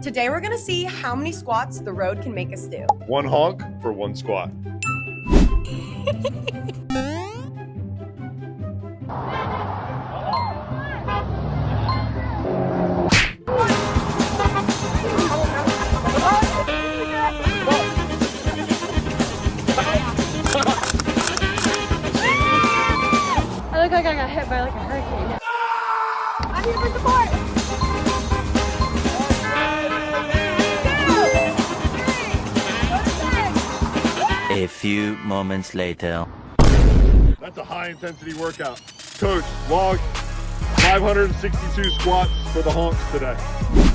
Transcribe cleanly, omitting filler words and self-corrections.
Today we're gonna see how many squats the road can make us do. One honk for one squat. I look like I got hit by like a hurricane. I'm here for support! A few moments later. That's a high intensity workout. Coach, log 562 squats for the honks today.